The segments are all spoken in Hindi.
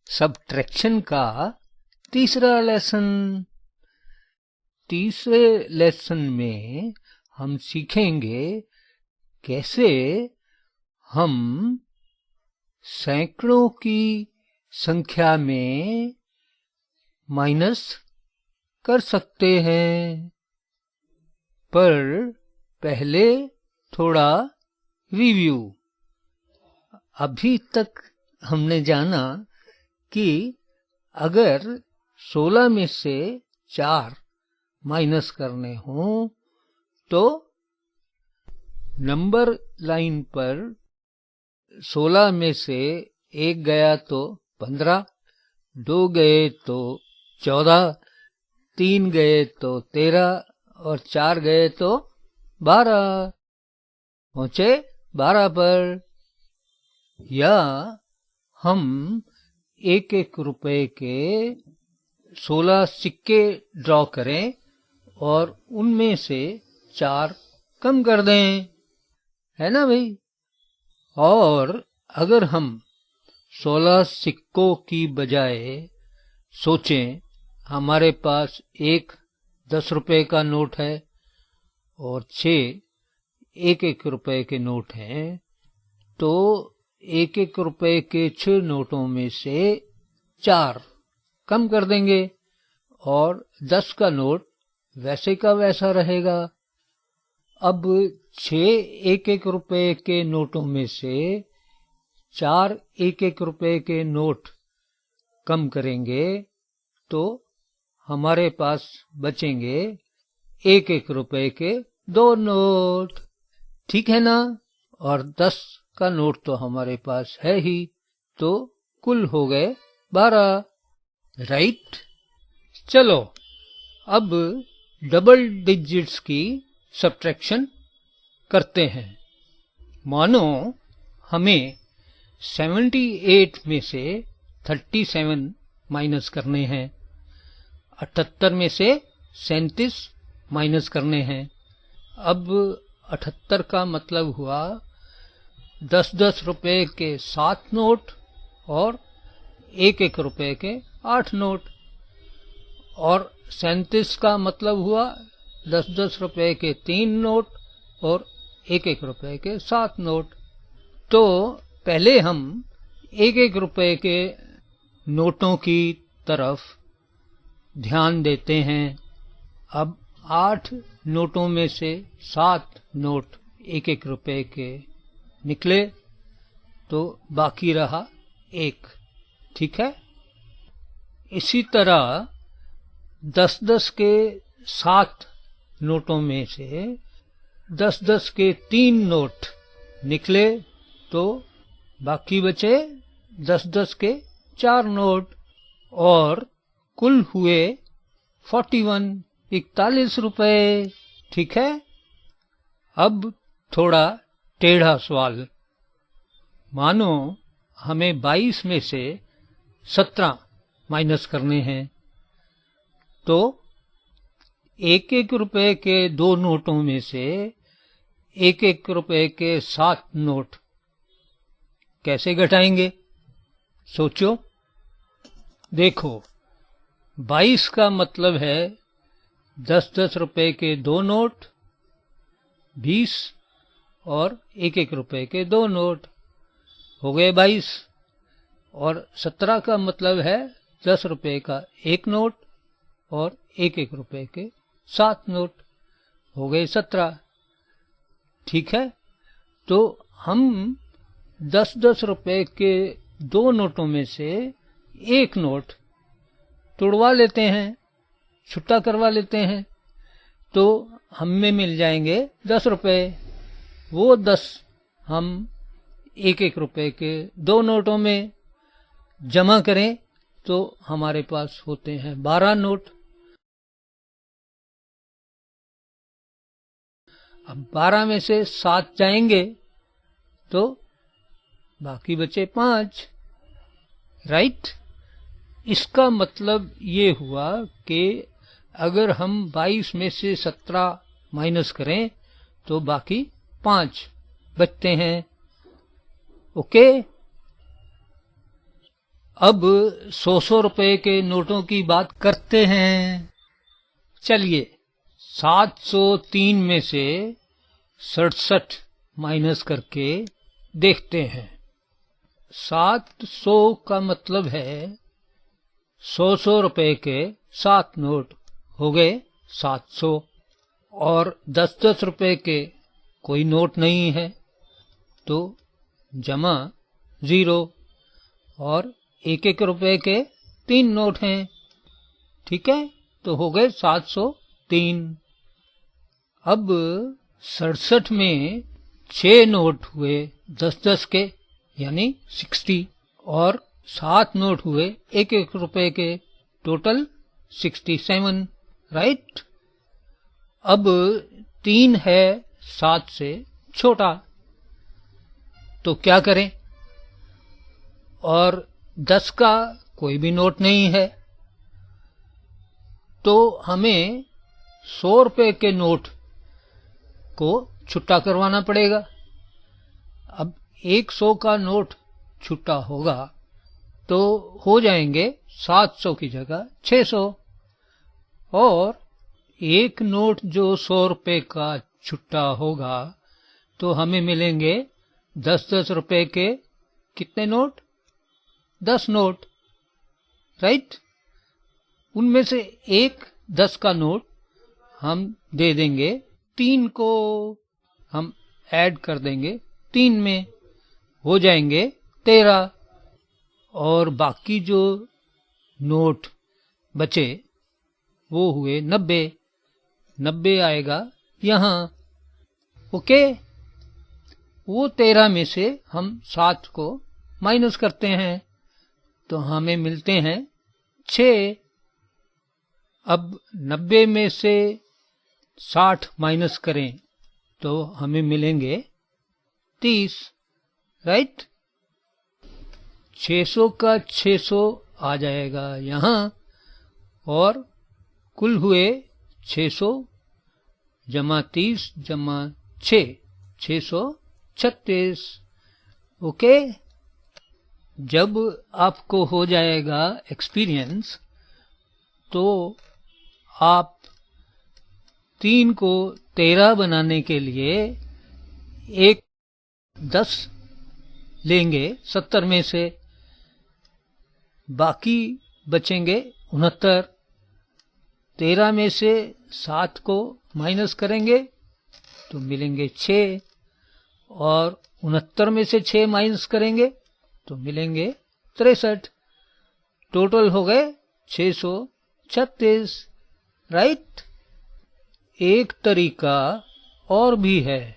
सब्ट्रैक्शन का तीसरा लेसन। तीसरे लेसन में हम सीखेंगे कैसे हम सैकड़ों की संख्या में माइनस कर सकते हैं। पर पहले थोड़ा रिव्यू। अभी तक हमने जाना कि अगर 16 में से 4 माइनस करने हों तो नंबर लाइन पर 16 में से 1 गया तो 15, 2 गए तो 14, 3 गए तो 13 और 4 गए तो 12। पहुंचे 12 पर। या हम 1-1 रुपए के 16 सिक्के ड्रॉ करें और उनमें से 4 कम कर दें, है ना भाई। और अगर हम 16 सिक्कों की बजाय सोचें हमारे पास एक 10 रुपए का नोट है और 6 1-1 रुपए के नोट हैं, तो 1-1 रुपए के 6 नोटों में से 4 कम कर देंगे और 10 का नोट वैसे का वैसा रहेगा। अब 6 1-1 रुपए के नोटों में से 4 1-1 रुपए के नोट कम करेंगे तो हमारे पास बचेंगे 1-1 रुपए के 2 नोट, ठीक है ना। और 10 का नोट तो हमारे पास है ही, तो कुल हो गए 12, राइट। चलो अब डबल डिजिट्स की सब्ट्रैक्शन करते हैं। मानो हमें 78 में से 37 माइनस करने हैं, 78 में से 37 माइनस करने हैं। अब 78 का मतलब हुआ 10-10 रुपए के 7 नोट और 1-1 रुपए के 8 नोट। और 37 का मतलब हुआ 10-10 रुपए के 3 नोट और 1-1 रुपए के 7 नोट। तो पहले हम 1-1 रुपए के नोटों की तरफ ध्यान देते हैं। अब 8 नोटों में से 7 नोट 1-1 रुपए के निकले तो बाकी रहा 1, ठीक है। इसी तरह 10-10 के 7 नोटों में से 10-10 के 3 नोट निकले तो बाकी बचे 10-10 के 4 नोट और कुल हुए 41 रुपए, ठीक है। अब थोड़ा टेढ़ा सवाल। मानो हमें 22 में से 17 माइनस करने हैं, तो 1-1 रुपए के 2 नोटों में से 1-1 रुपए के 7 नोट कैसे घटाएंगे, सोचो। देखो 22 का मतलब है 10-10 रुपए के 2 नोट, 20 और 1-1 रुपए के 2 नोट हो गए 22। और 17 का मतलब है 10 रुपए का 1 नोट और 1-1 रुपए के 7 नोट हो गए 17, ठीक है। तो हम 10-10 रुपए के 2 नोटों में से 1 नोट तुड़वा लेते हैं, छुट्टा करवा लेते हैं, तो हमें मिल जाएंगे 10 रुपए। वो 10 हम 1-1 रुपए के 2 नोटों में जमा करें तो हमारे पास होते हैं 12 नोट। अब 12 में से 7 जाएंगे तो बाकी बचे 5, राइट। इसका मतलब ये हुआ कि अगर हम 22 में से 17 माइनस करें तो बाकी 5 बचते हैं, ओके। अब 100 रुपए के नोटों की बात करते हैं। चलिए 703 में से 67 माइनस करके देखते हैं। 700 का मतलब है 100 रुपए के 7 नोट हो गए 700, और 10 रुपए के कोई नोट नहीं है तो जमा 0, और 1 रुपए के 3 नोट हैं। ठीक है, तो हो गए 703। अब 67 में 6 नोट हुए 10 के यानी 60, और 7 नोट हुए 1 रुपए के, टोटल 67, राइट। अब 3 है 7 से छोटा, तो क्या करें? और 10 का कोई भी नोट नहीं है, तो हमें 100 रुपए के नोट को छुट्टा करवाना पड़ेगा। अब 100 का नोट छुट्टा होगा तो हो जाएंगे 700 की जगह 600, और एक नोट जो 100 रुपए का छुट्टा होगा तो हमें मिलेंगे 10 रुपए के कितने नोट? 10 note, right. उनमें से एक 10 का नोट हम दे देंगे 3 को, हम ऐड कर देंगे 3 में, हो जाएंगे 13, और बाकी जो नोट बचे वो हुए 90 आएगा यहाँ। ओके, वो 13 में से हम 7 को माइनस करते हैं तो हमें मिलते हैं 6। अब 90 में से 60 माइनस करें तो हमें मिलेंगे 30, राइट। 600 का 600 आ जाएगा यहाँ, और कुल हुए 600 जमा 30 जमा 6, 636। ओके, जब आपको हो जाएगा एक्सपीरियंस तो आप 3 को 13 बनाने के लिए एक 10 लेंगे 70 में से, बाकी बचेंगे 69। 13 में से 7 को माइनस करेंगे तो मिलेंगे 6, और 69 में से 6 माइनस करेंगे तो मिलेंगे 63। टोटल हो गए 636, राइट। एक तरीका और भी है,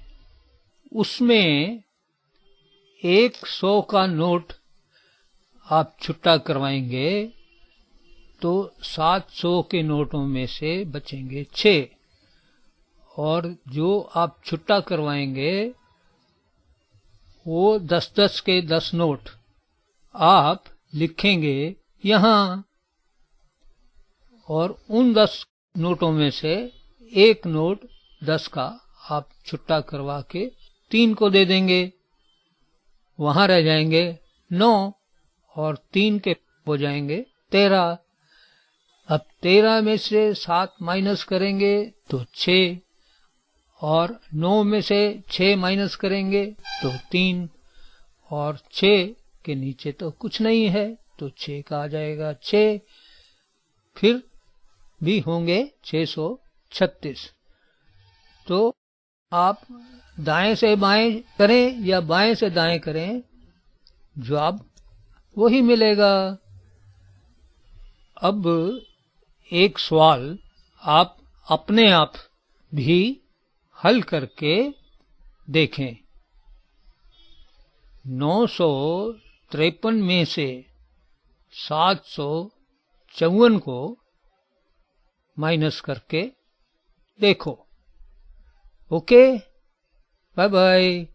उसमें 100 का नोट आप छुट्टा करवाएंगे तो 700 के नोटों में से बचेंगे 6, और जो आप छुट्टा करवाएंगे वो 10 के 10 नोट आप लिखेंगे यहाँ, और उन 10 नोटों में से एक नोट 10 का आप छुट्टा करवा के 3 को दे देंगे, वहां रह जाएंगे 9, और 3 के हो जाएंगे 13। अब 13 में से 7 माइनस करेंगे तो 6, और 9 में से 6 माइनस करेंगे तो 3, और 6 के नीचे तो कुछ नहीं है तो 6 का आ जाएगा 6, फिर भी होंगे 636। तो आप दाएं से बाएं करें या बाएं से दाएं करें, जवाब वही मिलेगा। अब एक सवाल आप अपने आप भी हल करके देखें। 953 में से 754 को माइनस करके देखो। Okay, bye bye.